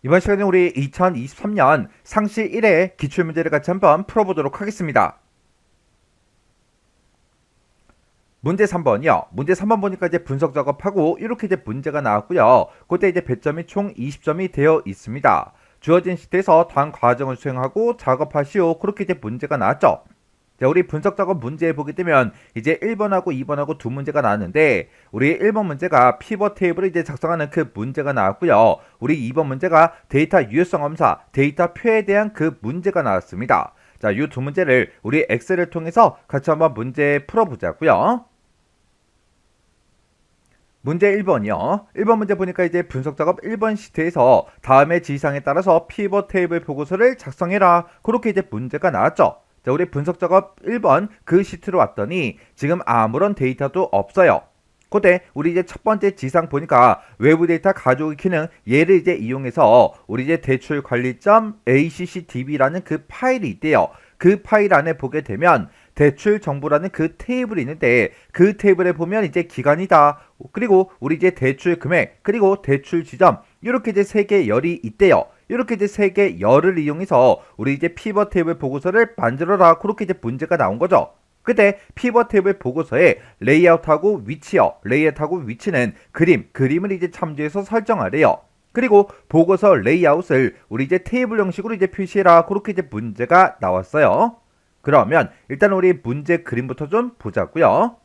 이번 시간에 우리 2023년 상시 1회 기출문제를 같이 한번 풀어보도록 하겠습니다. 문제 3번이요. 문제 3번 보니까 이제 분석 작업하고 이렇게 이제 문제가 나왔고요. 그때 이제 배점이 총 20점이 되어 있습니다. 주어진 시트에서 다음 과정을 수행하고 작업하시오. 그렇게 이제 문제가 나왔죠. 자, 우리 분석 작업 문제 보게 되면 이제 1번하고 2번하고 두 문제가 나왔는데 우리 1번 문제가 피벗 테이블을 이제 작성하는 그 문제가 나왔고요. 우리 2번 문제가 데이터 유효성 검사, 데이터 표에 대한 그 문제가 나왔습니다. 자, 이 두 문제를 우리 엑셀을 통해서 같이 한번 문제 풀어보자고요. 문제 1번이요. 1번 문제 보니까 이제 분석 작업 1번 시트에서 다음의 지시사항에 따라서 피벗 테이블 보고서를 작성해라. 그렇게 이제 문제가 나왔죠. 자, 우리 분석 작업 1번 그 시트로 왔더니 지금 아무런 데이터도 없어요. 그때 우리 이제 첫 번째 지상 보니까 외부 데이터 가져오기 기능 얘를 이제 이용해서 우리 이제 대출 관리점 ACCDB라는 그 파일이 있대요. 그 파일 안에 보게 되면 대출 정보라는 그 테이블이 있는데 그 테이블에 보면 이제 기간이다. 그리고 우리 이제 대출 금액 그리고 대출 지점 이렇게 이제 세 개 열이 있대요. 이렇게 이제 세 개 열을 이용해서 우리 이제 피벗 테이블 보고서를 만들어라. 그렇게 이제 문제가 나온 거죠. 그때 피벗 테이블 보고서의 레이아웃하고 위치요. 레이아웃하고 위치는 그림을 이제 참조해서 설정하래요. 그리고 보고서 레이아웃을 우리 이제 테이블 형식으로 이제 표시해라. 그렇게 이제 문제가 나왔어요. 그러면 일단 우리 문제 그림부터 좀 보자고요.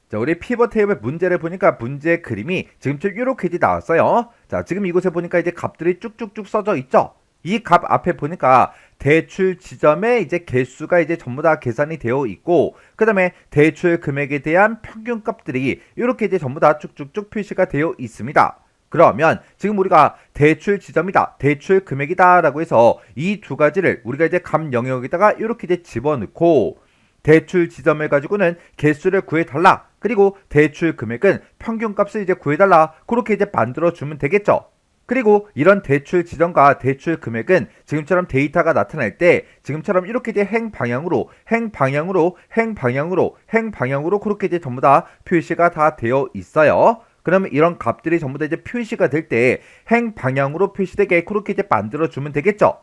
자, 우리 피벗 테이블 문제를 보니까 문제 그림이 지금처럼 이렇게 이제 나왔어요. 자, 지금 이곳에 보니까 이제 값들이 쭉쭉쭉 써져 있죠. 이 값 앞에 보니까 대출 지점의 이제 개수가 이제 전부 다 계산이 되어 있고, 그 다음에 대출 금액에 대한 평균 값들이 이렇게 이제 전부 다 쭉쭉쭉 표시가 되어 있습니다. 그러면 지금 우리가 대출 지점이다, 대출 금액이다 라고 해서 이 두 가지를 우리가 이제 값 영역에다가 이렇게 이제 집어넣고 대출 지점을 가지고는 개수를 구해달라. 그리고 대출 금액은 평균값을 이제 구해달라. 그렇게 이제 만들어주면 되겠죠. 그리고 이런 대출 지점과 대출 금액은 지금처럼 데이터가 나타날 때 지금처럼 이렇게 이제 행방향으로 그렇게 이제 전부 다 표시가 다 되어 있어요. 그러면 이런 값들이 전부 다 이제 표시가 될 때 행방향으로 표시되게 그렇게 이제 만들어주면 되겠죠.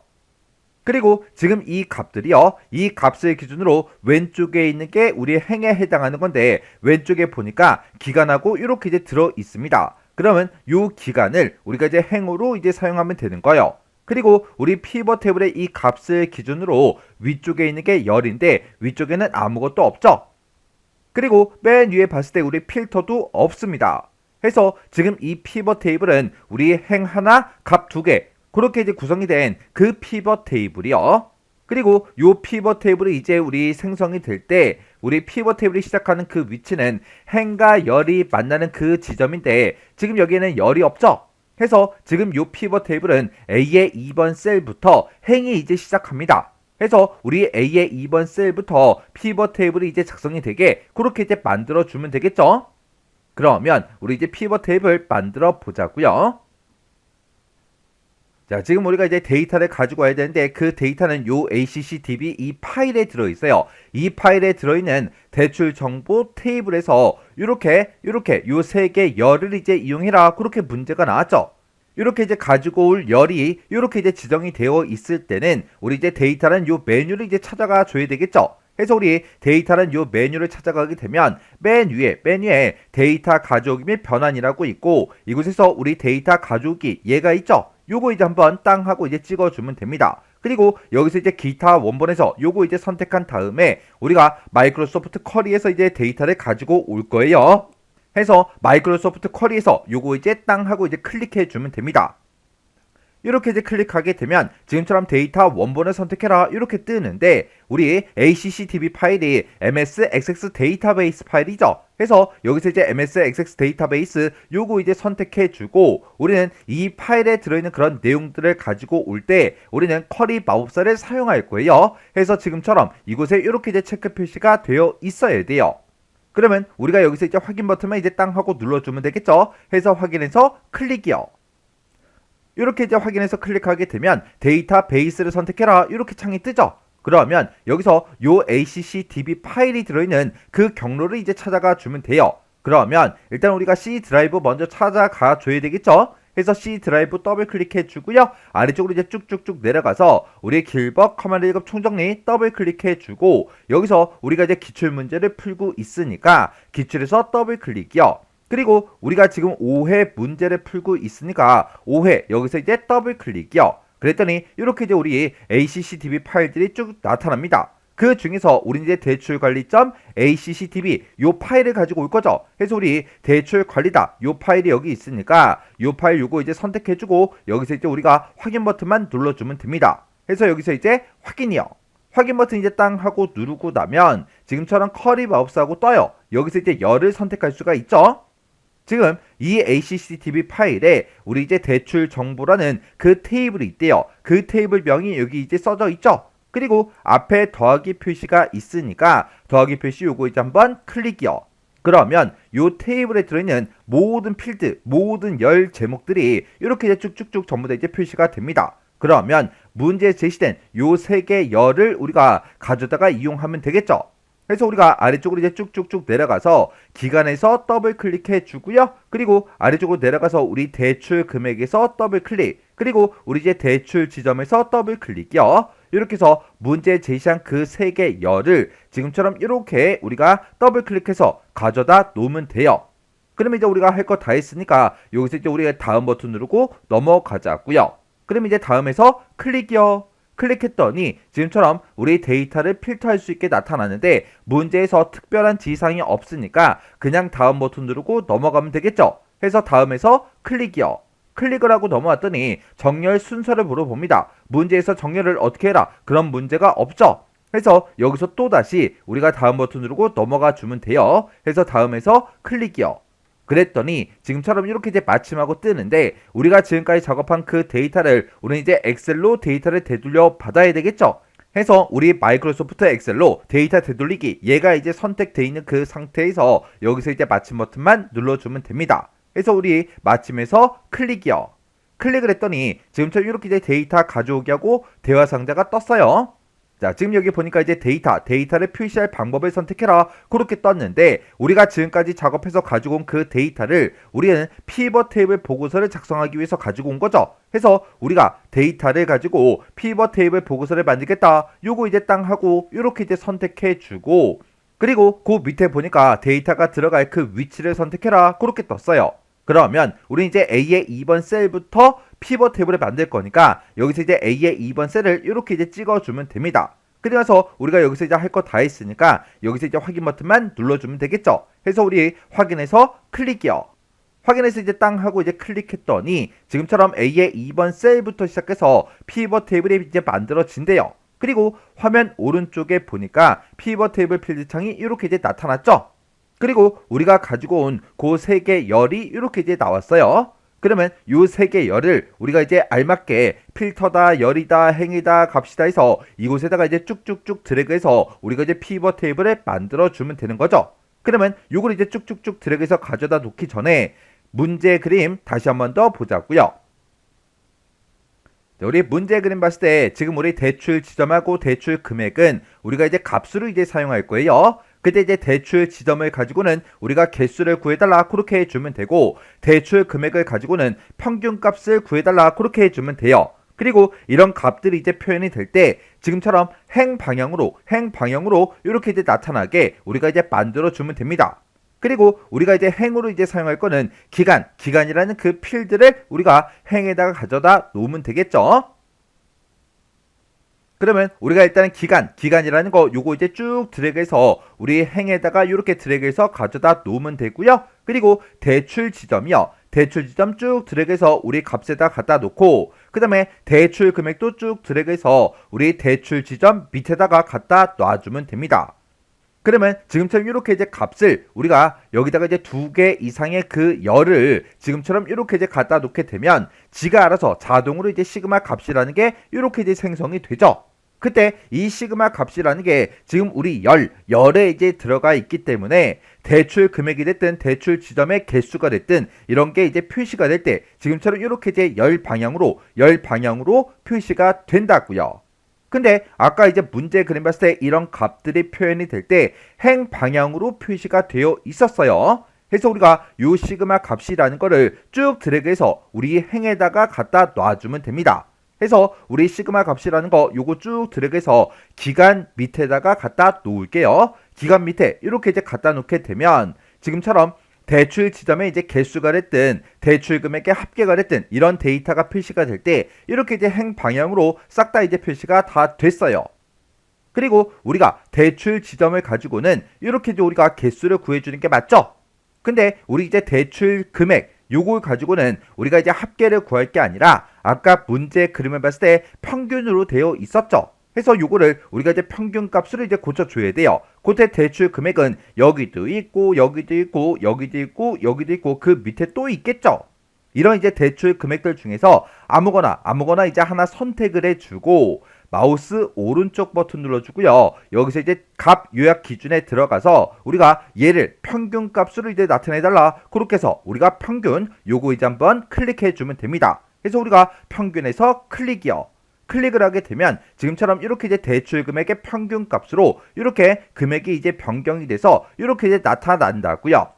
그리고 지금 이 값들이요. 이 값을 기준으로 왼쪽에 있는 게 우리의 행에 해당하는 건데 왼쪽에 보니까 기간하고 이렇게 이제 들어 있습니다. 그러면 이 기간을 우리가 이제 행으로 이제 사용하면 되는 거예요. 그리고 우리 피벗 테이블의 이 값을 기준으로 위쪽에 있는 게 열인데 위쪽에는 아무것도 없죠. 그리고 맨 위에 봤을 때 우리 필터도 없습니다. 해서 지금 이 피벗 테이블은 우리 행 하나, 값 두 개 그렇게 이제 구성이 된 그 피벗 테이블이요. 그리고 요 피벗 테이블이 이제 우리 생성이 될 때 우리 피벗 테이블이 시작하는 그 위치는 행과 열이 만나는 그 지점인데 지금 여기에는 열이 없죠. 해서 지금 요 피벗 테이블은 A의 2번 셀부터 행이 이제 시작합니다. 해서 우리 A의 2번 셀부터 피벗 테이블이 이제 작성이 되게 그렇게 이제 만들어 주면 되겠죠. 그러면 우리 이제 피벗 테이블 만들어 보자고요. 자, 지금 우리가 이제 데이터를 가지고 와야 되는데 그 데이터는 요 ACCDB 이 파일에 들어있어요. 이 파일에 들어있는 대출 정보 테이블에서 이렇게 요 세 개 열을 이제 이용해라. 그렇게 문제가 나왔죠. 이렇게 이제 가지고 올 열이 이렇게 이제 지정이 되어 있을 때는 우리 이제 데이터는 요 메뉴를 이제 찾아가 줘야 되겠죠. 그래서 우리 데이터는 요 메뉴를 찾아가게 되면 맨 위에 데이터 가져오기 및 변환이라고 있고 이곳에서 우리 데이터 가져오기 얘가 있죠. 요거 이제 한번 땅 하고 이제 찍어주면 됩니다. 그리고 여기서 이제 기타 원본에서 요거 이제 선택한 다음에 우리가 마이크로소프트 쿼리에서 이제 데이터를 가지고 올 거예요. 해서 마이크로소프트 쿼리에서 요거 이제 땅 하고 이제 클릭해 주면 됩니다. 이렇게 이제 클릭하게 되면 지금처럼 데이터 원본을 선택해라 이렇게 뜨는데 우리 ACCDB 파일이 MSXX 데이터베이스 파일이죠. 그래서 여기서 이제 MSXX 데이터베이스 요거 이제 선택해 주고 우리는 이 파일에 들어있는 그런 내용들을 가지고 올 때 우리는 쿼리 마법사를 사용할 거예요. 그래서 지금처럼 이곳에 이렇게 이제 체크 표시가 되어 있어야 돼요. 그러면 우리가 여기서 이제 확인 버튼만 이제 땅 하고 눌러주면 되겠죠. 해서 확인해서 클릭이요. 이렇게 이제 확인해서 클릭하게 되면 데이터베이스를 선택해라 이렇게 창이 뜨죠. 그러면 여기서 요 ACCDB 파일이 들어있는 그 경로를 이제 찾아가 주면 돼요. 그러면 일단 우리가 C 드라이브 먼저 찾아가 줘야 되겠죠. 해서 C 드라이브 더블 클릭해 주고요. 아래쪽으로 이제 쭉쭉쭉 내려가서 우리 길벗 커맨드 1급 총정리 더블 클릭해 주고 여기서 우리가 이제 기출 문제를 풀고 있으니까 기출에서 더블 클릭이요. 그리고 우리가 지금 5회 문제를 풀고 있으니까 5회 여기서 이제 더블 클릭이요. 그랬더니 이렇게 이제 우리 ACCDB 파일들이 쭉 나타납니다. 그 중에서 우리 이제 대출관리점 ACCDB 요 파일을 가지고 올 거죠. 그래서 우리 대출관리다 요 파일이 여기 있으니까 요 파일 요거 이제 선택해주고 여기서 이제 우리가 확인 버튼만 눌러주면 됩니다. 그래서 여기서 이제 확인이요. 확인 버튼 이제 땅 하고 누르고 나면 지금처럼 커리 마우스하고 떠요. 여기서 이제 열을 선택할 수가 있죠. 지금 이 ACCDB 파일에 우리 이제 대출 정보라는 그 테이블이 있대요. 그 테이블 명이 여기 이제 써져 있죠. 그리고 앞에 더하기 표시가 있으니까 더하기 표시 요거 이제 한번 클릭이요. 그러면 요 테이블에 들어있는 모든 필드, 모든 열 제목들이 이렇게 이제 쭉쭉쭉 전부 다 이제 표시가 됩니다. 그러면 문제에 제시된 요 세 개 열을 우리가 가져다가 이용하면 되겠죠. 그래서 우리가 아래쪽으로 이제 쭉쭉쭉 내려가서 기간에서 더블 클릭해 주고요. 그리고 아래쪽으로 내려가서 우리 대출 금액에서 더블 클릭, 그리고 우리 이제 대출 지점에서 더블 클릭이요. 이렇게 해서 문제 제시한 그 세 개 열을 지금처럼 이렇게 우리가 더블 클릭해서 가져다 놓으면 돼요. 그럼 이제 우리가 할 거 다 했으니까 여기서 이제 우리가 다음 버튼 누르고 넘어가자고요. 그럼 이제 다음에서 클릭이요. 클릭했더니 지금처럼 우리 데이터를 필터할 수 있게 나타나는데 문제에서 특별한 지시사항이 없으니까 그냥 다음 버튼 누르고 넘어가면 되겠죠. 해서 다음에서 클릭이요. 클릭을 하고 넘어왔더니 정렬 순서를 물어봅니다. 문제에서 정렬을 어떻게 해라 그런 문제가 없죠. 해서 여기서 또다시 우리가 다음 버튼 누르고 넘어가 주면 돼요. 해서 다음에서 클릭이요. 그랬더니 지금처럼 이렇게 이제 마침하고 뜨는데 우리가 지금까지 작업한 그 데이터를 우리는 이제 엑셀로 데이터를 되돌려 받아야 되겠죠. 해서 우리 마이크로소프트 엑셀로 데이터 되돌리기 얘가 이제 선택되어 있는 그 상태에서 여기서 이제 마침 버튼만 눌러주면 됩니다. 그래서 우리 마침에서 클릭이요. 클릭을 했더니 지금처럼 이렇게 이제 데이터 가져오기 하고 대화 상자가 떴어요. 자, 지금 여기 보니까 이제 데이터를 표시할 방법을 선택해라 그렇게 떴는데 우리가 지금까지 작업해서 가지고 온 그 데이터를 우리는 피벗 테이블 보고서를 작성하기 위해서 가지고 온 거죠. 해서 우리가 데이터를 가지고 피벗 테이블 보고서를 만들겠다 요거 이제 땅 하고 이렇게 이제 선택해 주고 그리고 그 밑에 보니까 데이터가 들어갈 그 위치를 선택해라 그렇게 떴어요. 그러면 우리 이제 A의 2번 셀부터 피벗 테이블을 만들 거니까 여기서 이제 A의 2번 셀을 이렇게 이제 찍어주면 됩니다. 그래서 우리가 여기서 이제 할 거 다 했으니까 여기서 이제 확인 버튼만 눌러주면 되겠죠. 해서 우리 확인해서 클릭이요. 확인해서 이제 땅 하고 이제 클릭했더니 지금처럼 A의 2번 셀부터 시작해서 피벗 테이블이 이제 만들어진대요. 그리고 화면 오른쪽에 보니까 피벗 테이블 필드 창이 이렇게 이제 나타났죠. 그리고 우리가 가지고 온 그 세 개 열이 이렇게 이제 나왔어요. 그러면 요 세 개 열을 우리가 이제 알맞게 필터다, 열이다, 행이다, 값이다 해서 이곳에다가 이제 쭉쭉쭉 드래그해서 우리가 이제 피벗 테이블을 만들어 주면 되는 거죠. 그러면 요걸 이제 쭉쭉쭉 드래그해서 가져다 놓기 전에 문제 그림 다시 한번 더 보자고요. 우리 문제 그림 봤을 때 지금 우리 대출 지점하고 대출 금액은 우리가 이제 값으로 이제 사용할 거예요. 그때 이제 대출 지점을 가지고는 우리가 개수를 구해달라 그렇게 해주면 되고 대출 금액을 가지고는 평균값을 구해달라 그렇게 해주면 돼요. 그리고 이런 값들이 이제 표현이 될 때 지금처럼 행 방향으로 이렇게 이제 나타나게 우리가 이제 만들어 주면 됩니다. 그리고 우리가 이제 행으로 이제 사용할 거는 기간이라는 그 필드를 우리가 행에다가 가져다 놓으면 되겠죠. 그러면 우리가 일단은 기간이라는 거 요거 이제 쭉 드래그해서 우리 행에다가 이렇게 드래그해서 가져다 놓으면 되고요. 그리고 대출 지점이요. 대출 지점 쭉 드래그해서 우리 값에다 갖다 놓고 그 다음에 대출 금액도 쭉 드래그해서 우리 대출 지점 밑에다가 갖다 놔주면 됩니다. 그러면 지금처럼 이렇게 이제 값을 우리가 여기다가 이제 2개 이상의 그 열을 지금처럼 이렇게 이제 갖다 놓게 되면 지가 알아서 자동으로 이제 시그마 값이라는 게 이렇게 이제 생성이 되죠. 그때 이 시그마 값이라는 게 지금 우리 열에 이제 들어가 있기 때문에 대출 금액이 됐든 대출 지점의 개수가 됐든 이런 게 이제 표시가 될 때 지금처럼 이렇게 이제 열 방향으로 표시가 된다고요. 근데 아까 이제 문제 그림 봤을 때 이런 값들이 표현이 될 때 행 방향으로 표시가 되어 있었어요. 해서 우리가 요 시그마 값이라는 거를 쭉 드래그해서 우리 행에다가 갖다 놔주면 됩니다. 해서 우리 시그마 값이라는 거 요거 쭉 드래그해서 기간 밑에다가 갖다 놓을게요. 기간 밑에 이렇게 이제 갖다 놓게 되면 지금처럼 대출 지점에 이제 개수가 됐든 대출 금액의 합계가 됐든 이런 데이터가 표시가 될 때 이렇게 이제 행 방향으로 싹 다 이제 표시가 다 됐어요. 그리고 우리가 대출 지점을 가지고는 이렇게 이제 우리가 개수를 구해주는 게 맞죠? 근데 우리 이제 대출 금액 요걸 가지고는 우리가 이제 합계를 구할 게 아니라 아까 문제 그림을 봤을 때 평균으로 되어 있었죠. 해서 요거를 우리가 이제 평균 값으로 이제 고쳐줘야 돼요. 그때 대출 금액은 여기도 있고 여기도 있고 여기도 있고 여기도 있고 그 밑에 또 있겠죠. 이런 이제 대출 금액들 중에서 아무거나 이제 하나 선택을 해주고 마우스 오른쪽 버튼 눌러주고요. 여기서 이제 값 요약 기준에 들어가서 우리가 얘를 평균 값으로 이제 나타내달라. 그렇게 해서 우리가 평균 요거 이제 한번 클릭해주면 됩니다. 그래서 우리가 평균에서 클릭이요. 클릭을 하게 되면 지금처럼 이렇게 이제 대출 금액의 평균 값으로 이렇게 금액이 이제 변경이 돼서 이렇게 이제 나타난다고요.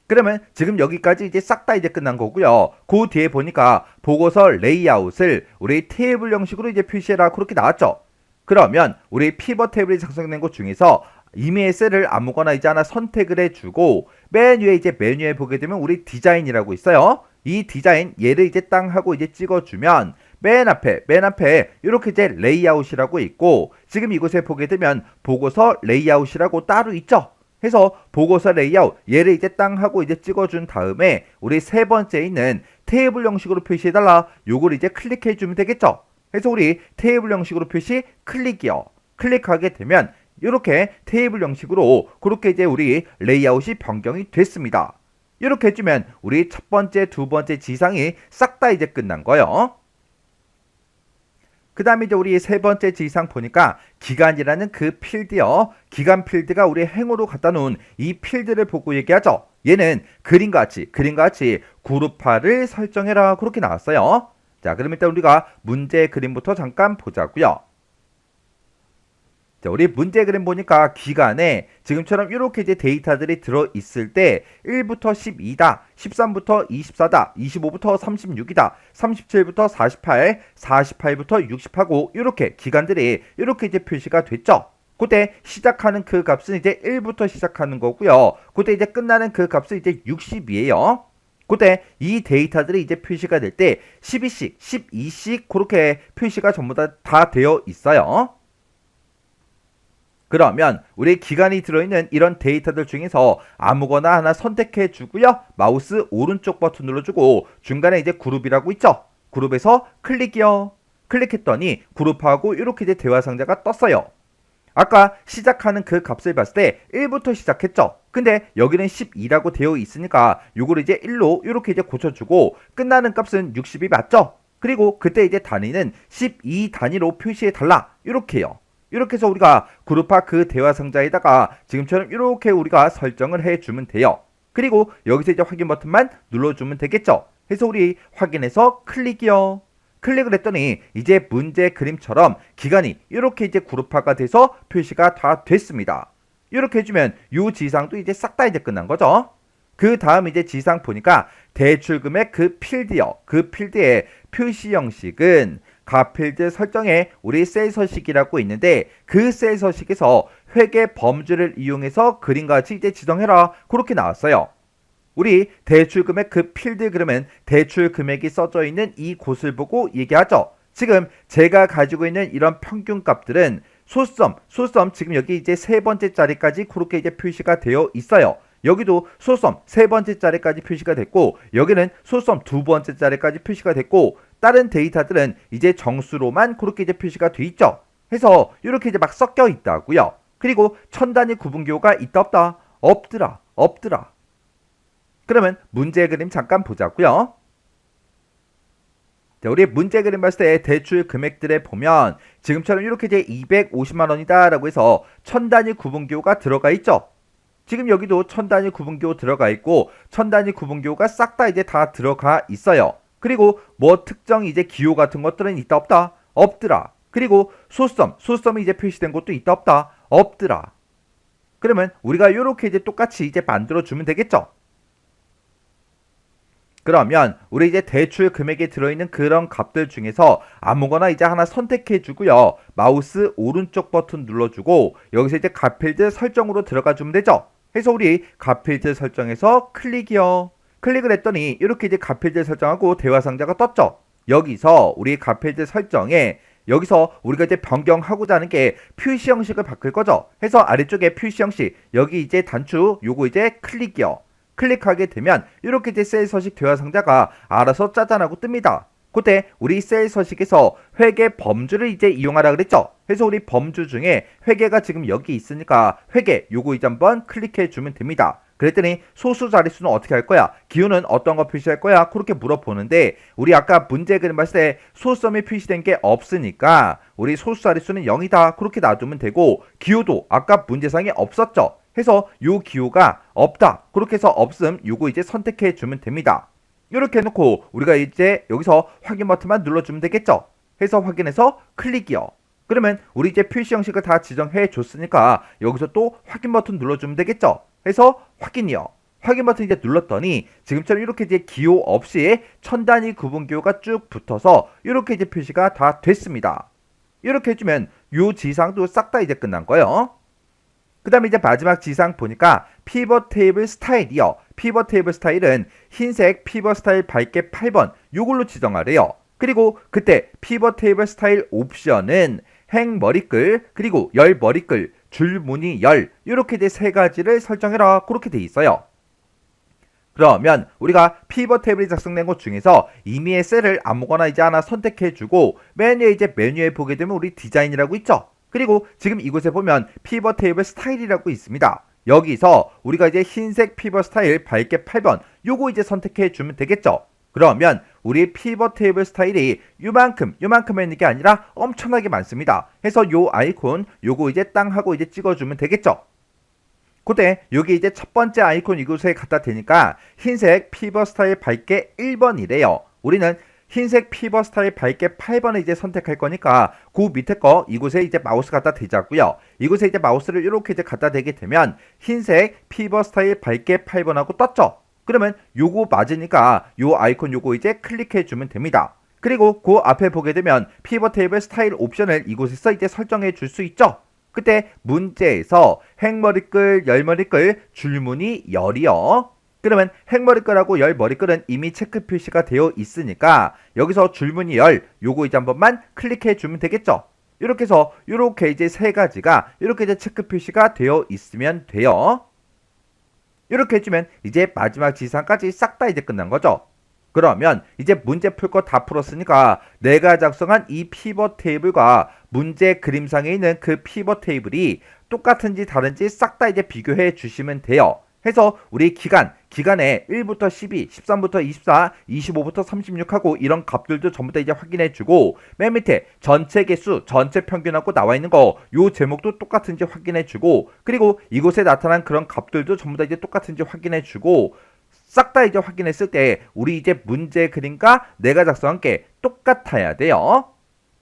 그러면 지금 여기까지 이제 싹 다 이제 끝난 거고요. 그 뒤에 보니까 보고서 레이아웃을 우리 테이블 형식으로 이제 표시해라 그렇게 나왔죠. 그러면 우리 피벗 테이블이 작성된 것 중에서 이메일 셀을 아무거나 이제 하나 선택을 해주고 맨 위에 이제 메뉴에 보게 되면 우리 디자인이라고 있어요. 이 디자인 얘를 이제 땅 하고 이제 찍어주면 맨 앞에 이렇게 이제 레이아웃이라고 있고 지금 이곳에 보게 되면 보고서 레이아웃이라고 따로 있죠. 해서 보고서 레이아웃 얘를 이제 땅 하고 이제 찍어준 다음에 우리 세 번째 있는 테이블 형식으로 표시해달라 요걸 이제 클릭해주면 되겠죠. 그래서 우리 테이블 형식으로 표시 클릭이요. 클릭하게 되면 이렇게 테이블 형식으로 그렇게 이제 우리 레이아웃이 변경이 됐습니다. 이렇게 해주면 우리 첫 번째, 두 번째 지상이 싹 다 이제 끝난 거예요. 그 다음에 이제 우리 세 번째 지상 보니까 기간이라는 그 필드요. 기간 필드가 우리 행으로 갖다 놓은 이 필드를 보고 얘기하죠. 얘는 그림과 같이 그룹화를 설정해라 그렇게 나왔어요. 자, 그럼 일단 우리가 문제 그림부터 잠깐 보자고요. 자, 우리 문제 그림 보니까 기간에 지금처럼 이렇게 이제 데이터들이 들어있을 때 1부터 12다, 13부터 24다, 25부터 36이다, 37부터 48, 48부터 60하고 이렇게 기간들이 이렇게 이제 표시가 됐죠. 그때 시작하는 그 값은 이제 1부터 시작하는 거고요. 그때 이제 끝나는 그 값은 이제 60이에요. 그때 이 데이터들이 이제 표시가 될 때 12씩, 12씩 그렇게 표시가 전부 다 되어 있어요. 그러면 우리 기간이 들어있는 이런 데이터들 중에서 아무거나 하나 선택해 주고요. 마우스 오른쪽 버튼 눌러주고 중간에 이제 그룹이라고 있죠. 그룹에서 클릭이요. 클릭했더니 그룹하고 이렇게 이제 대화 상자가 떴어요. 아까 시작하는 그 값을 봤을 때 1부터 시작했죠. 근데 여기는 12라고 되어 있으니까 요걸 이제 1로 이렇게 이제 고쳐주고 끝나는 값은 60이 맞죠? 그리고 그때 이제 단위는 12 단위로 표시해 달라. 이렇게요. 이렇게 해서 우리가 그룹화 그 대화 상자에다가 지금처럼 이렇게 우리가 설정을 해주면 돼요. 그리고 여기서 이제 확인 버튼만 눌러주면 되겠죠. 해서 우리 확인해서 클릭이요. 클릭을 했더니 이제 문제 그림처럼 기간이 이렇게 이제 그룹화가 돼서 표시가 다 됐습니다. 이렇게 해주면 이 지상도 이제 싹 다 이제 끝난 거죠. 그 다음 이제 지상 보니까 대출금액 그 필드요. 그 필드의 표시 형식은 가필드 설정에 우리 셀 서식이라고 있는데 그 셀 서식에서 회계 범주를 이용해서 그림과 같이 이제 지정해라 그렇게 나왔어요. 우리 대출금액 그 필드 그러면 대출금액이 써져 있는 이 곳을 보고 얘기하죠. 지금 제가 가지고 있는 이런 평균 값들은 소썸 지금 여기 이제 세 번째 자리까지 그렇게 이제 표시가 되어 있어요. 여기도 소썸 세 번째 자리까지 표시가 됐고 여기는 소썸 두 번째 자리까지 표시가 됐고 다른 데이터들은 이제 정수로만 그렇게 이제 표시가 돼 있죠. 해서 이렇게 이제 막 섞여 있다고요. 그리고 천 단위 구분기호가 있다 없다? 없더라. 그러면 문제 그림 잠깐 보자고요. 자, 우리 문제 그림 봤을 때 대출 금액들에 보면 지금처럼 이렇게 이제 250만 원이다 라고 해서 천 단위 구분기호가 들어가 있죠. 지금 여기도 천 단위 구분기호 들어가 있고 천 단위 구분기호가 싹 다 이제 다 들어가 있어요. 그리고 뭐 특정 이제 기호 같은 것들은 있다 없다? 없더라. 그리고 소썸이 이제 표시된 것도 있다 없다? 없더라. 그러면 우리가 이렇게 이제 똑같이 이제 만들어 주면 되겠죠. 그러면 우리 이제 대출 금액에 들어있는 그런 값들 중에서 아무거나 이제 하나 선택해 주고요. 마우스 오른쪽 버튼 눌러주고 여기서 이제 값필드 설정으로 들어가 주면 되죠. 해서 우리 값필드 설정에서 클릭이요. 클릭을 했더니 이렇게 이제 값필드 설정하고 대화 상자가 떴죠. 여기서 우리 값필드 설정에 여기서 우리가 이제 변경하고자 하는 게 표시 형식을 바꿀 거죠. 해서 아래쪽에 표시 형식 여기 이제 단추 요거 이제 클릭이요. 클릭하게 되면 이렇게 이제 셀 서식 대화 상자가 알아서 짜잔하고 뜹니다. 그때 우리 셀 서식에서 회계 범주를 이제 이용하라 그랬죠. 그래서 우리 범주 중에 회계가 지금 여기 있으니까 회계 요거 이제 한번 클릭해 주면 됩니다. 그랬더니 소수 자릿수는 어떻게 할 거야? 기호는 어떤 거 표시할 거야? 그렇게 물어보는데 우리 아까 문제 그림 봤을 때 소수점이 표시된 게 없으니까 우리 소수 자릿수는 0이다 그렇게 놔두면 되고 기호도 아까 문제상에 없었죠. 해서 요 기호가 없다 그렇게 해서 없음 요거 이제 선택해 주면 됩니다. 이렇게 해놓고 우리가 이제 여기서 확인 버튼만 눌러주면 되겠죠. 해서 확인해서 클릭이요. 그러면 우리 이제 표시 형식을 다 지정해 줬으니까 여기서 또 확인 버튼 눌러주면 되겠죠. 해서 확인이요. 확인 버튼 이제 눌렀더니 지금처럼 이렇게 이제 기호 없이 천 단위 구분 기호가 쭉 붙어서 이렇게 이제 표시가 다 됐습니다. 이렇게 해주면 요 지상도 싹 다 이제 끝난 거예요. 그 다음에 이제 마지막 지상 보니까 피벗 테이블 스타일이요. 피벗 테이블 스타일은 흰색 피벗 스타일 밝게 8번 요걸로 지정하래요. 그리고 그때 피벗 테이블 스타일 옵션은 행 머리글 그리고 열 머리글 줄무늬 열 이렇게 이제 세 가지를 설정해라 그렇게 돼 있어요. 그러면 우리가 피벗 테이블이 작성된 것 중에서 임의의 셀을 아무거나 이제 하나 선택해주고 메뉴에 보게 되면 우리 디자인이라고 있죠. 그리고 지금 이곳에 보면 피벗 테이블 스타일이라고 있습니다. 여기서 우리가 이제 흰색 피벗 스타일 밝게 8번 요거 이제 선택해 주면 되겠죠. 그러면 우리 피벗 테이블 스타일이 요만큼 있는 게 아니라 엄청나게 많습니다. 해서 요 아이콘 요거 이제 땅 하고 이제 찍어주면 되겠죠. 그때 여기 이제 첫 번째 아이콘 이곳에 갖다 대니까 흰색 피벗 스타일 밝게 1번이래요. 우리는 흰색 피벗 스타일 밝게 8번을 이제 선택할 거니까 그 밑에 거 이곳에 이제 마우스 갖다 대자고요. 이곳에 이제 마우스를 이렇게 이제 갖다 대게 되면 흰색 피벗 스타일 밝게 8번하고 떴죠. 그러면 요거 맞으니까 요 아이콘 요거 이제 클릭해 주면 됩니다. 그리고 그 앞에 보게 되면 피벗 테이블 스타일 옵션을 이곳에서 이제 설정해 줄 수 있죠. 그때 문제에서 행머리글, 열머리글, 줄무늬, 열이요. 그러면 행머리글하고 열머리글은 이미 체크 표시가 되어 있으니까 여기서 줄무늬 열 요거 이제 한 번만 클릭해 주면 되겠죠. 이렇게 해서 이렇게 이제 세 가지가 이렇게 이제 체크 표시가 되어 있으면 돼요. 이렇게 해주면 이제 마지막 지상까지 싹 다 이제 끝난 거죠. 그러면 이제 문제 풀 거 다 풀었으니까 내가 작성한 이 피벗 테이블과 문제 그림상에 있는 그 피벗 테이블이 똑같은지 다른지 싹 다 이제 비교해 주시면 돼요. 해서 우리 기간에 1부터 12, 13부터 24, 25부터 36하고 이런 값들도 전부 다 이제 확인해 주고 맨 밑에 전체 개수, 전체 평균하고 나와 있는 거 요 제목도 똑같은지 확인해 주고 그리고 이곳에 나타난 그런 값들도 전부 다 이제 똑같은지 확인해 주고 싹 다 이제 확인했을 때 우리 이제 문제 그림과 내가 작성한 게 똑같아야 돼요.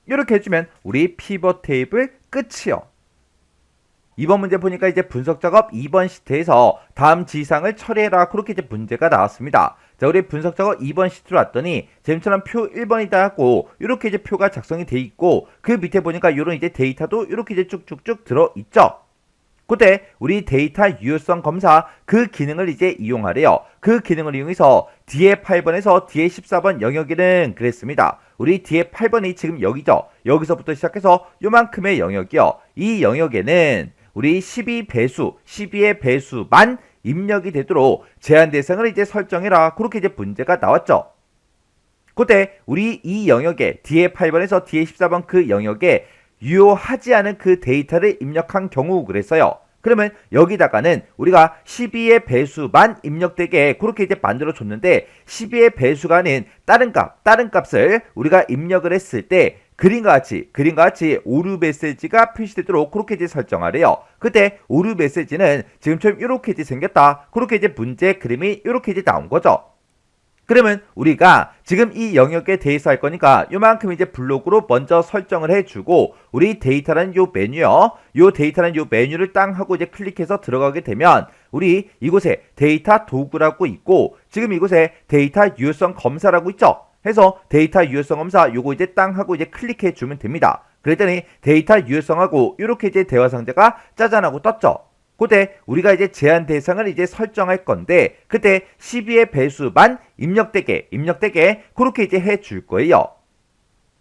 이렇게 해주면 우리 피벗 테이블 끝이요. 이번 문제 보니까 이제 분석 작업 2번 시트에서 다음 지상을 처리해라 그렇게 이제 문제가 나왔습니다. 자, 우리 분석 작업 2번 시트로 왔더니 지금처럼 표 1번이다 하고 이렇게 이제 표가 작성이 돼 있고 그 밑에 보니까 이런 이제 데이터도 이렇게 이제 쭉쭉쭉 들어 있죠. 그때 우리 데이터 유효성 검사 그 기능을 이제 이용하래요. 그 기능을 이용해서 뒤에 8번에서 뒤에 14번 영역에는 그랬습니다. 우리 뒤에 8번이 지금 여기죠. 여기서부터 시작해서 요만큼의 영역이요. 이 영역에는 우리 12배수, 12의 배수만 입력이 되도록 제한 대상을 이제 설정해라. 그렇게 이제 문제가 나왔죠. 그때 우리 이 영역에 뒤에 8번에서 뒤에 14번 그 영역에 유효하지 않은 그 데이터를 입력한 경우 그랬어요. 그러면 여기다가는 우리가 12의 배수만 입력되게 그렇게 이제 만들어 줬는데 12의 배수가 아닌 다른 값을 우리가 입력을 했을 때 그림과 같이 오류 메시지가 표시되도록 그렇게 이제 설정하래요. 그때 오류 메시지는 지금처럼 이렇게 이제 생겼다. 그렇게 이제 문제 그림이 이렇게 이제 나온 거죠. 그러면 우리가 지금 이 영역에 대해서 할 거니까 요만큼 이제 블록으로 먼저 설정을 해주고 우리 데이터라는 요 메뉴요. 요 데이터라는 요 메뉴를 땅 하고 이제 클릭해서 들어가게 되면 우리 이곳에 데이터 도구라고 있고 지금 이곳에 데이터 유효성 검사라고 있죠. 해서 데이터 유효성 검사 요거 이제 땅 하고 이제 클릭해 주면 됩니다. 그랬더니 데이터 유효성하고 이렇게 이제 대화 상자가 짜잔하고 떴죠. 그때 우리가 이제 제한 대상을 이제 설정할 건데 그때 12의 배수만 입력되게 그렇게 이제 해 줄 거예요.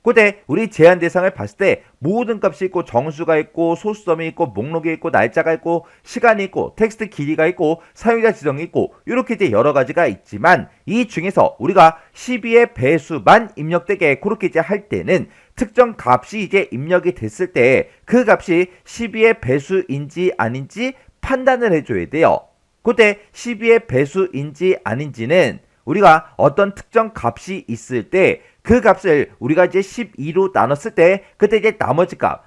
그때 우리 제한 대상을 봤을 때 모든 값이 있고 정수가 있고 소수점이 있고 목록이 있고 날짜가 있고 시간이 있고 텍스트 길이가 있고 사용자 지정이 있고 이렇게 이제 여러 가지가 있지만 이 중에서 우리가 12의 배수만 입력되게 그렇게 이제 할 때는 특정 값이 이제 입력이 됐을 때 그 값이 12의 배수인지 아닌지 판단을 해줘야 돼요. 그때 12의 배수인지 아닌지는 우리가 어떤 특정 값이 있을 때 그 값을 우리가 이제 12로 나눴을 때 그때 이제 나머지가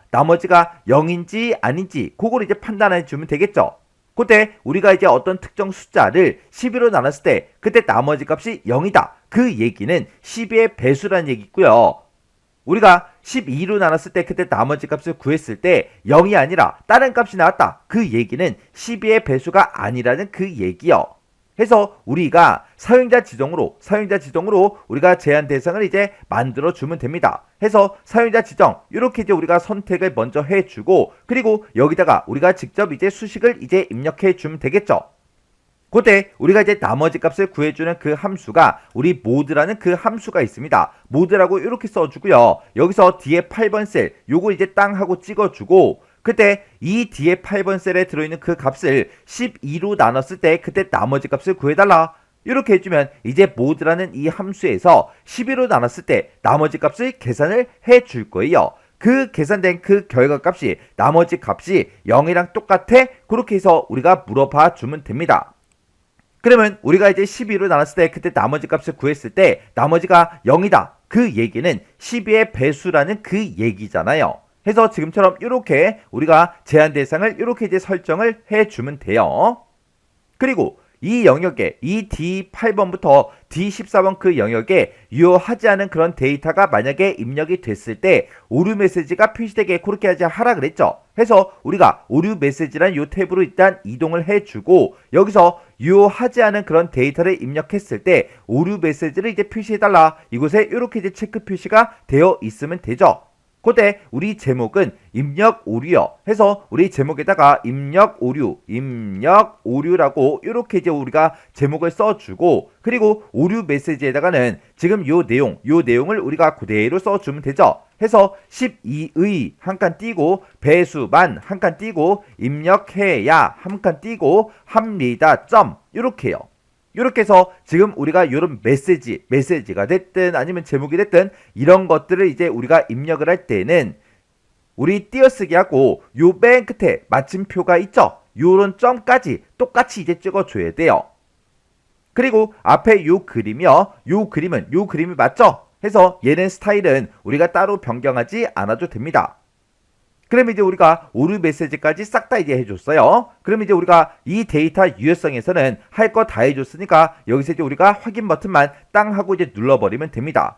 0인지 아닌지 그걸 이제 판단해 주면 되겠죠. 그때 우리가 이제 어떤 특정 숫자를 12로 나눴을 때 그때 나머지 값이 0이다. 그 얘기는 12의 배수라는 얘기고요. 우리가 12로 나눴을 때 그때 나머지 값을 구했을 때 0이 아니라 다른 값이 나왔다. 그 얘기는 12의 배수가 아니라는 그 얘기요. 해서 우리가 사용자 지정으로 우리가 제한 대상을 이제 만들어 주면 됩니다. 해서 사용자 지정 이렇게 이제 우리가 선택을 먼저 해주고 그리고 여기다가 우리가 직접 이제 수식을 이제 입력해 주면 되겠죠. 그때 우리가 이제 나머지 값을 구해주는 그 함수가 우리 모드라는 그 함수가 있습니다. 모드라고 이렇게 써주고요. 여기서 뒤에 8번 셀 요거 이제 땅 하고 찍어주고 그때 이 뒤에 8번 셀에 들어있는 그 값을 12로 나눴을 때 그때 나머지 값을 구해달라. 이렇게 해주면 이제 모드라는 이 함수에서 12로 나눴을 때 나머지 값을 계산을 해줄 거예요. 그 계산된 그 결과값이 나머지 값이 0이랑 똑같아? 그렇게 해서 우리가 물어봐 주면 됩니다. 그러면 우리가 이제 12로 나눴을 때 그때 나머지 값을 구했을 때 나머지가 0이다. 그 얘기는 12의 배수라는 그 얘기잖아요. 해서 지금처럼 이렇게 우리가 제한 대상을 이렇게 이제 설정을 해주면 돼요. 그리고 이 영역에 이 D8번부터 D14번 그 영역에 유효하지 않은 그런 데이터가 만약에 입력이 됐을 때 오류 메시지가 표시되게 그렇게 하라 그랬죠. 해서 우리가 오류 메시지란 이 탭으로 일단 이동을 해주고 여기서 유효하지 않은 그런 데이터를 입력했을 때 오류 메시지를 이제 표시해달라. 이곳에 이렇게 이제 체크 표시가 되어 있으면 되죠. 그때 우리 제목은 입력 오류요. 해서 우리 제목에다가 입력 오류라고 이렇게 이제 우리가 제목을 써주고 그리고 오류 메시지에다가는 지금 요 내용을 우리가 그대로 써주면 되죠. 해서 12의 한 칸 띄고 배수만 한 칸 띄고 입력해야 한 칸 띄고 합니다. 점 이렇게요. 이렇게 해서 지금 우리가 이런 메시지가 됐든 아니면 제목이 됐든 이런 것들을 이제 우리가 입력을 할 때는 우리 띄어쓰기 하고 요 맨 끝에 마침표가 있죠. 요런 점까지 똑같이 이제 찍어줘야 돼요. 그리고 앞에 요 그림이요. 요 그림이 맞죠? 해서 얘는 스타일은 우리가 따로 변경하지 않아도 됩니다. 그럼 이제 우리가 오류 메시지까지 싹 다 이제 해줬어요. 그럼 이제 우리가 이 데이터 유효성에서는 할 거 다 해줬으니까 여기서 이제 우리가 확인 버튼만 땅 하고 이제 눌러버리면 됩니다.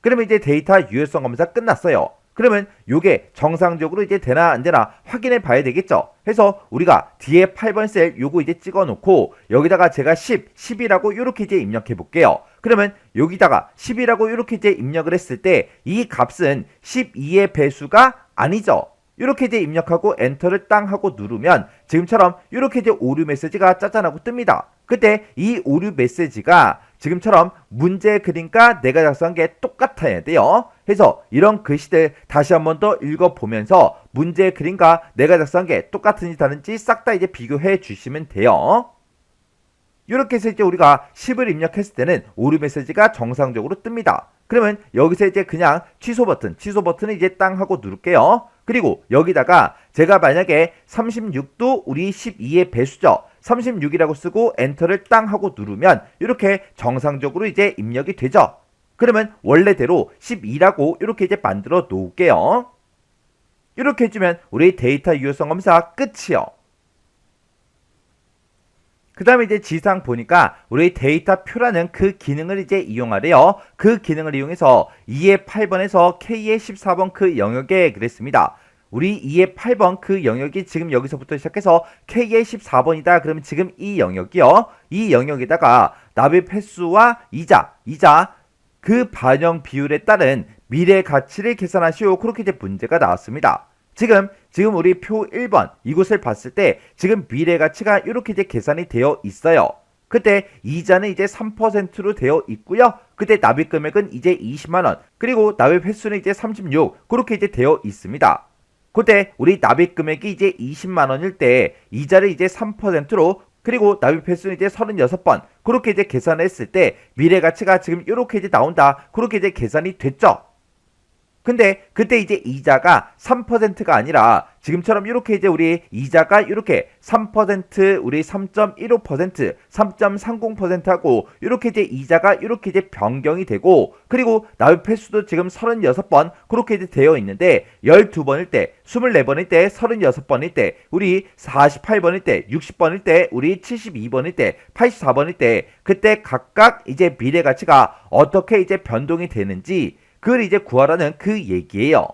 그러면 이제 데이터 유효성 검사 끝났어요. 그러면 요게 정상적으로 이제 되나 안 되나 확인해 봐야 되겠죠. 해서 우리가 뒤에 8번 셀 요거 이제 찍어 놓고 여기다가 제가 10이라고 이렇게 이제 입력해 볼게요. 그러면 여기다가 10이라고 이렇게 이제 입력을 했을 때 이 값은 12의 배수가 아니죠. 이렇게 이제 입력하고 엔터를 땅 하고 누르면 지금처럼 이렇게 이제 오류 메시지가 짜잔하고 뜹니다. 그때 이 오류 메시지가 지금처럼 문제 그림과 내가 작성한 게 똑같아야 돼요. 해서 이런 글씨들 다시 한 번 더 읽어보면서 문제 그림과 내가 작성한 게 똑같은지 다른지 싹 다 이제 비교해 주시면 돼요. 이렇게 해서 이제 우리가 10을 입력했을 때는 오류 메시지가 정상적으로 뜹니다. 그러면 여기서 이제 그냥 취소 버튼을 이제 땅 하고 누를게요. 그리고 여기다가 제가 만약에 36도 우리 12의 배수죠. 36이라고 쓰고 엔터를 땅 하고 누르면 이렇게 정상적으로 이제 입력이 되죠. 그러면 원래대로 12라고 이렇게 이제 만들어 놓을게요. 이렇게 해주면 우리 데이터 유효성 검사 끝이요. 그 다음에 이제 지상 보니까 우리 데이터 표라는 그 기능을 이제 이용하래요. 그 기능을 이용해서 2의 8번에서 K의 14번 그 영역에 그랬습니다. 우리 2의 8번 그 영역이 지금 여기서부터 시작해서 K의 14번이다. 그러면 지금 이 영역이요. 이 영역에다가 납입 횟수와 이자 그 반영 비율에 따른 미래 가치를 계산하시오. 그렇게 이제 문제가 나왔습니다. 지금 우리 표 1번 이곳을 봤을 때 지금 미래 가치가 이렇게 이제 계산이 되어 있어요. 그때 이자는 이제 3%로 되어 있고요. 그때 납입 금액은 이제 20만 원, 그리고 납입 횟수는 이제 36, 그렇게 이제 되어 있습니다. 그때 우리 납입 금액이 이제 20만 원일 때 이자를 이제 3%로, 그리고 납입 횟수는 이제 36번, 그렇게 이제 계산했을 때 미래 가치가 지금 이렇게 이제 나온다. 그렇게 이제 계산이 됐죠. 근데 그때 이제 이자가 3%가 아니라 지금처럼 이렇게 이제 우리 이자가 이렇게 3%, 우리 3.15%, 3.30%하고 이렇게 이제 이자가 이렇게 이제 변경이 되고, 그리고 납입 횟수도 지금 36번 그렇게 이제 되어 있는데 12번일 때, 24번일 때, 36번일 때, 우리 48번일 때, 60번일 때, 우리 72번일 때, 84번일 때 그때 각각 이제 미래 가치가 어떻게 이제 변동이 되는지 그걸 이제 구하라는 그 얘기예요.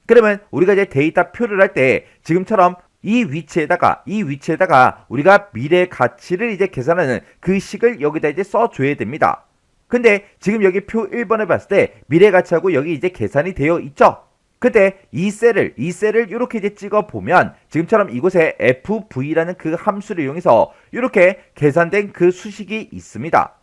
그러면 우리가 이제 데이터 표를 할 때 지금처럼 이 위치에다가 우리가 미래 가치를 이제 계산하는 그 식을 여기다 이제 써줘야 됩니다. 근데 지금 여기 표 1번을 봤을 때 미래 가치하고 여기 이제 계산이 되어 있죠. 그때 이 셀을 이렇게 이제 찍어 보면 지금처럼 이곳에 FV라는 그 함수를 이용해서 이렇게 계산된 그 수식이 있습니다.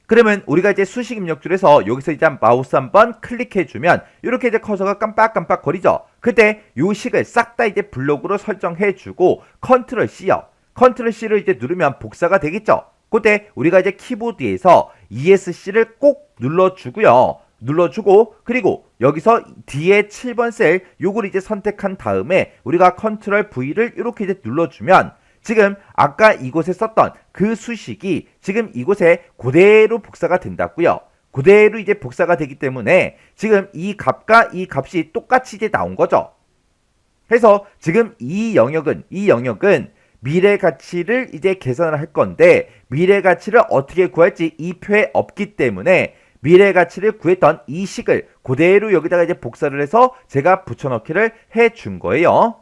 그러면 우리가 이제 수식 입력줄에서 여기서 이제 마우스 한번 클릭해주면 이렇게 이제 커서가 깜빡깜빡 거리죠. 그때 요 식을 싹 다 이제 블록으로 설정해주고 컨트롤 C요. 컨트롤 C를 이제 누르면 복사가 되겠죠. 그때 우리가 이제 키보드에서 ESC를 꼭 눌러주고요. 눌러주고, 그리고 여기서 뒤에 7번 셀 요걸 이제 선택한 다음에 우리가 컨트롤 V를 이렇게 이제 눌러주면 지금 아까 이곳에 썼던 그 수식이 지금 이곳에 그대로 복사가 된다고요. 그대로 이제 복사가 되기 때문에 지금 이 값과 이 값이 똑같이 이제 나온 거죠. 그래서 지금 이 영역은 미래 가치를 이제 계산을 할 건데 미래 가치를 어떻게 구할지 이 표에 없기 때문에 미래 가치를 구했던 이 식을 그대로 여기다가 이제 복사를 해서 제가 붙여넣기를 해준 거예요.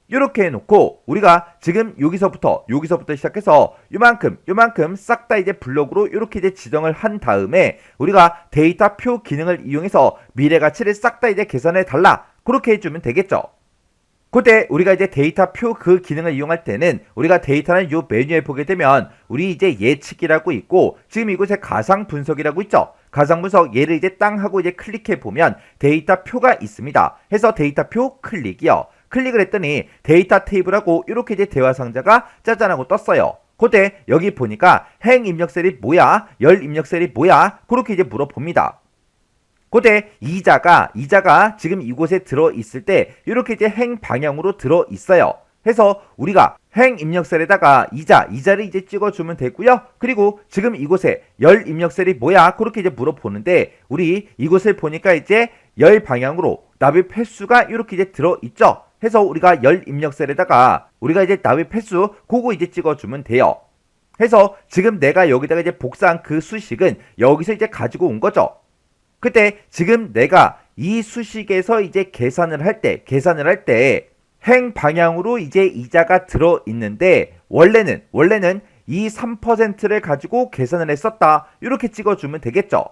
이렇게 해놓고 우리가 지금 여기서부터 시작해서 요만큼 싹 다 이제 블록으로 이렇게 이제 지정을 한 다음에 우리가 데이터 표 기능을 이용해서 미래 가치를 싹 다 이제 계산해 달라. 그렇게 해주면 되겠죠. 그때 우리가 이제 데이터 표 그 기능을 이용할 때는 우리가 데이터는 요 메뉴에 보게 되면 우리 이제 예측이라고 있고 지금 이곳에 가상 분석이라고 있죠. 가상 분석 얘를 이제 땅 하고 이제 클릭해 보면 데이터 표가 있습니다. 해서 데이터 표 클릭이요. 클릭을 했더니 데이터 테이블하고 이렇게 이제 대화 상자가 짜잔하고 떴어요. 그때 여기 보니까 행 입력셀이 뭐야? 열 입력셀이 뭐야? 그렇게 이제 물어봅니다. 그때 이자가 지금 이곳에 들어 있을 때 이렇게 이제 행 방향으로 들어 있어요. 해서 우리가 행 입력셀에다가 이자를 이제 찍어주면 되고요. 그리고 지금 이곳에 열 입력셀이 뭐야? 그렇게 이제 물어보는데 우리 이곳을 보니까 이제 열 방향으로 납입 횟수가 이렇게 이제 들어 있죠. 해서 우리가 열 입력셀에다가 우리가 이제 납입 횟수 그거 이제 찍어주면 돼요. 해서 지금 내가 여기다가 이제 복사한 그 수식은 여기서 이제 가지고 온 거죠. 그때 지금 내가 이 수식에서 이제 계산을 할 때 행 방향으로 이제 이자가 들어 있는데 원래는 이 3%를 가지고 계산을 했었다. 이렇게 찍어주면 되겠죠.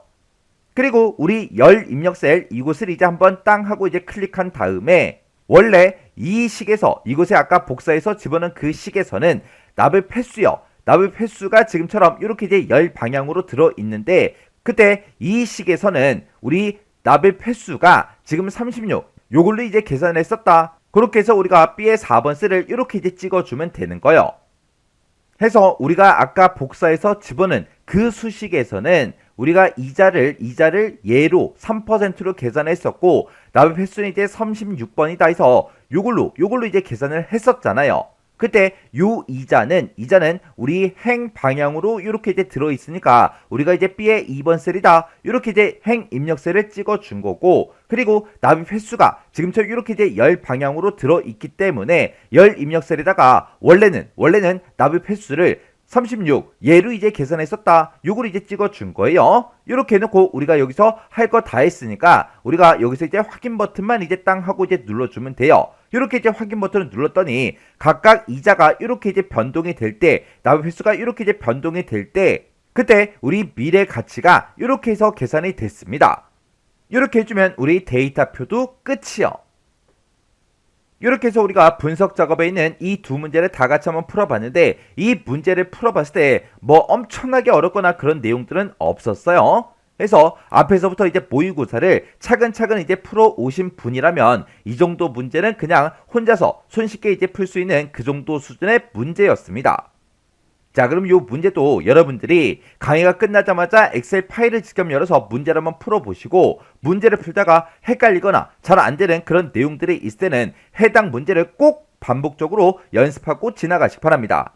그리고 우리 열 입력셀 이곳을 이제 한번 땅 하고 이제 클릭한 다음에 원래 이 식에서 이곳에 아까 복사해서 집어넣은 그 식에서는 납입 횟수요. 납입 횟수가 지금처럼 이렇게 이제 열 방향으로 들어 있는데 그때 이 식에서는 우리 납입 횟수가 지금 36 요걸로 이제 계산했었다. 그렇게 해서 우리가 B의 4번 셀을 이렇게 이제 찍어주면 되는 거예요. 해서 우리가 아까 복사해서 집어넣은 그 수식에서는 우리가 이자를 예로 3%로 계산했었고 납입 횟수는 이제 36번이다 해서 요걸로 이제 계산을 했었잖아요. 그때 요 이자는 우리 행 방향으로 이렇게 이제 들어 있으니까 우리가 이제 B의 2번 셀이다. 이렇게 이제 행 입력셀을 찍어 준 거고 그리고 납입 횟수가 지금처럼 이렇게 이제 열 방향으로 들어 있기 때문에 열 입력셀에다가 원래는 납입 횟수를 36 얘로 이제 계산했었다. 요걸 이제 찍어준 거예요. 이렇게 해놓고 우리가 여기서 할 거 다 했으니까 우리가 여기서 이제 확인 버튼만 이제 땅 하고 이제 눌러주면 돼요. 이렇게 이제 확인 버튼을 눌렀더니 각각 이자가 이렇게 이제 변동이 될 때, 납입 횟수가 이렇게 이제 변동이 될 때, 그때 우리 미래 가치가 이렇게 해서 계산이 됐습니다. 이렇게 해주면 우리 데이터표도 끝이요. 이렇게 해서 우리가 분석 작업에 있는 이 두 문제를 다 같이 한번 풀어봤는데, 이 문제를 풀어봤을 때 뭐 엄청나게 어렵거나 그런 내용들은 없었어요. 그래서 앞에서부터 이제 모의고사를 차근차근 이제 풀어 오신 분이라면 이 정도 문제는 그냥 혼자서 손쉽게 이제 풀 수 있는 그 정도 수준의 문제였습니다. 자, 그럼 이 문제도 여러분들이 강의가 끝나자마자 엑셀 파일을 직접 열어서 문제를 한번 풀어보시고, 문제를 풀다가 헷갈리거나 잘 안되는 그런 내용들이 있을 때는 해당 문제를 꼭 반복적으로 연습하고 지나가시기 바랍니다.